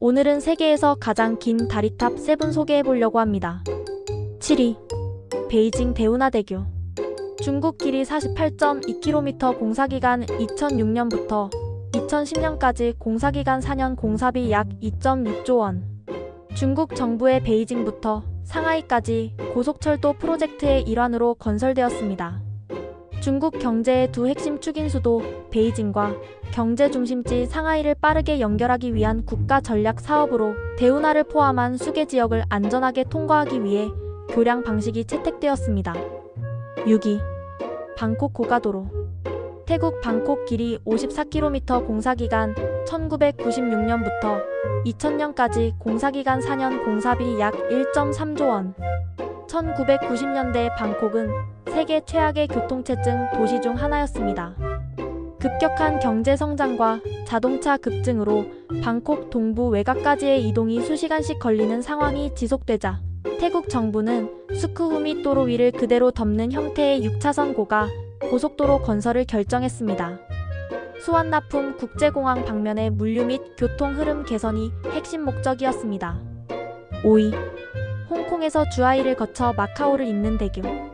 오늘은 세계에서 가장 긴 다리탑 7 소개해보려고 합니다. 7위. 베이징 대운하대교. 중국 길이 48.2km, 공사기간 2006년부터 2010년까지, 공사기간 4년, 공사비 약 2.6조 원. 중국 정부의 베이징부터 상하이까지 고속철도 프로젝트의 일환으로 건설되었습니다. 중국 경제의 두 핵심 축인수도 베이징과 경제 중심지 상하이를 빠르게 연결하기 위한 국가 전략 사업으로 대운하를 포함한 수개 지역을 안전하게 통과하기 위해 교량 방식이 채택되었습니다. 6위. 방콕 고가도로. 태국 방콕 길이 54km, 공사기간 1996년부터 2000년까지, 공사기간 4년, 공사비 약 1.3조 원. 1990년대 방콕은 세계 최악의 교통체증 도시 중 하나였습니다. 급격한 경제 성장과 자동차 급증으로 방콕 동부 외곽까지의 이동이 수시간씩 걸리는 상황이 지속되자 태국 정부는 수크후미 도로 위를 그대로 덮는 형태의 6차선 고가 고속도로 건설을 결정했습니다. 수완나품 국제공항 방면의 물류 및 교통 흐름 개선이 핵심 목적이었습니다. 5위. 홍콩에서 주하이를 거쳐 마카오를 잇는 대교.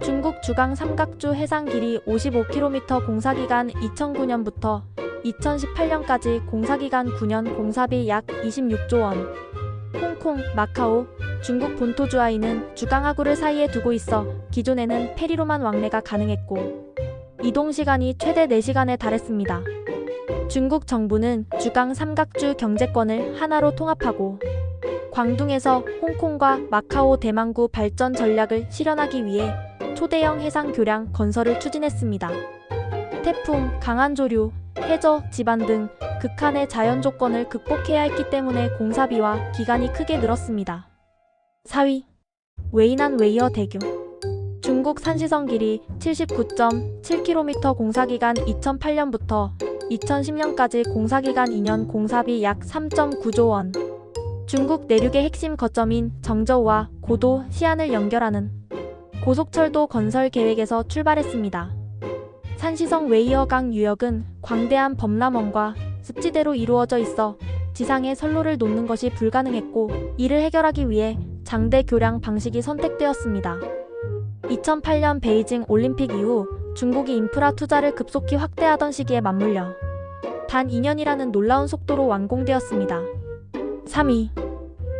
중국 주강 삼각주 해상 길이 55km, 공사기간 2009년부터 2018년까지, 공사기간 9년, 공사비 약 26조 원. 홍콩, 마카오, 중국 본토 주하이는 주강하구를 사이에 두고 있어 기존에는 페리로만 왕래가 가능했고 이동시간이 최대 4시간에 달했습니다. 중국 정부는 주강 삼각주 경제권을 하나로 통합하고 광둥에서 홍콩과 마카오 대망구 발전 전략을 실현하기 위해 초대형 해상 교량 건설을 추진했습니다. 태풍, 강한 조류, 해저, 지반 등 극한의 자연 조건을 극복해야 했기 때문에 공사비와 기간이 크게 늘었습니다. 4위. 웨이난 웨이어 대교. 중국 산시성 길이 79.7km, 공사기간 2008년부터 2010년까지, 공사기간 2년, 공사비 약 3.9조 원. 중국 내륙의 핵심 거점인 정저우와 고도, 시안을 연결하는 고속철도 건설 계획에서 출발했습니다. 산시성 웨이어강 유역은 광대한 범람원과 습지대로 이루어져 있어 지상에 선로를 놓는 것이 불가능했고, 이를 해결하기 위해 장대 교량 방식이 선택되었습니다. 2008년 베이징 올림픽 이후 중국이 인프라 투자를 급속히 확대하던 시기에 맞물려 단 2년이라는 놀라운 속도로 완공되었습니다. 3위.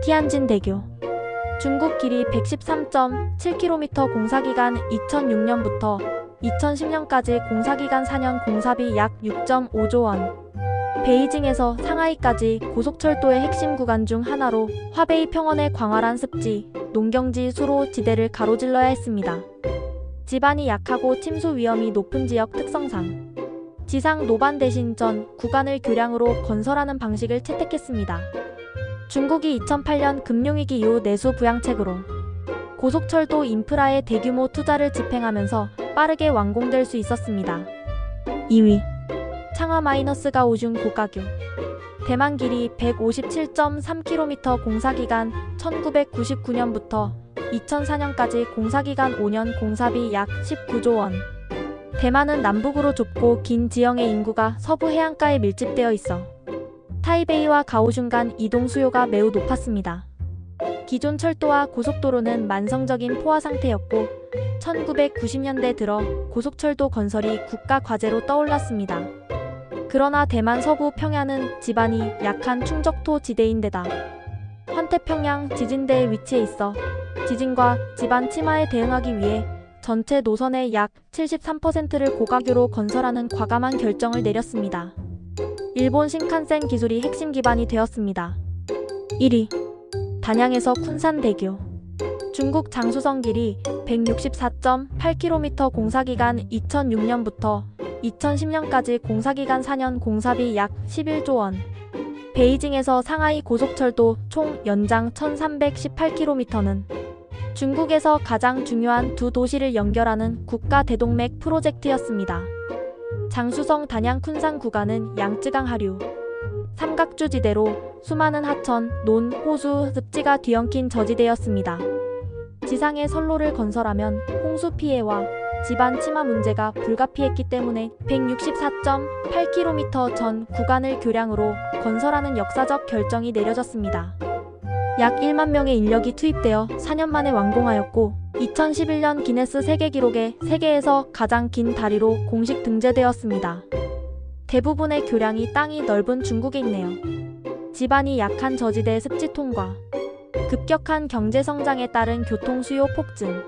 티안진 대교. 중국 길이 113.7km, 공사기간 2006년부터 2010년까지, 공사기간 4년, 공사비 약 6.5조 원. 베이징에서 상하이까지 고속철도의 핵심 구간 중 하나로 화베이 평원의 광활한 습지, 농경지, 수로 지대를 가로질러야 했습니다. 지반이 약하고 침수 위험이 높은 지역 특성상 지상 노반 대신 전 구간을 교량으로 건설하는 방식을 채택했습니다. 중국이 2008년 금융위기 이후 내수 부양책으로 고속철도 인프라에 대규모 투자를 집행하면서 빠르게 완공될 수 있었습니다. 2위. 창하-가오슝 고가교. 대만 길이 157.3km, 공사기간 1999년부터 2004년까지, 공사기간 5년, 공사비 약 19조 원. 대만은 남북으로 좁고 긴 지형의 인구가 서부 해안가에 밀집되어 있어 타이베이와 가오슝 간 이동 수요가 매우 높았습니다. 기존 철도와 고속도로는 만성적인 포화 상태였고 1990년대 들어 고속철도 건설이 국가 과제로 떠올랐습니다. 그러나 대만 서부 평야는 지반이 약한 충적토 지대인데다 환태평양 지진대에 위치해 있어 지진과 지반 침하에 대응하기 위해 전체 노선의 약 73%를 고가교로 건설하는 과감한 결정을 내렸습니다. 일본 신칸센 기술이 핵심 기반이 되었습니다. 1위. 단양에서 쿤산 대교. 중국 장수성 길이 164.8km, 공사기간 2006년부터 2010년까지, 공사기간 4년, 공사비 약 11조 원. 베이징에서 상하이 고속철도 총 연장 1318km는 중국에서 가장 중요한 두 도시를 연결하는 국가 대동맥 프로젝트였습니다. 장수성 단양 쿤산 구간은 양쯔강 하류, 삼각주 지대로 수많은 하천, 논, 호수, 습지가 뒤엉킨 저지대였습니다. 지상에 선로를 건설하면 홍수 피해와 집안 치마 문제가 불가피했기 때문에 164.8km 전 구간을 교량으로 건설하는 역사적 결정이 내려졌습니다. 약 1만 명의 인력이 투입되어 4년 만에 완공하였고 2011년 기네스 세계기록에 세계에서 가장 긴 다리로 공식 등재되었습니다. 대부분의 교량이 땅이 넓은 중국에 있네요. 집안이 약한 저지대 습지 통과, 급격한 경제 성장에 따른 교통 수요 폭증,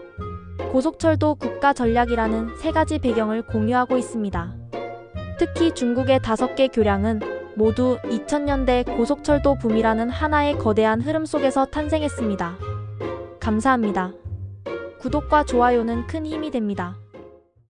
고속철도 국가 전략이라는 세 가지 배경을 공유하고 있습니다. 특히 중국의 5개 교량은 모두 2000년대 고속철도 붐이라는 하나의 거대한 흐름 속에서 탄생했습니다. 감사합니다. 구독과 좋아요는 큰 힘이 됩니다.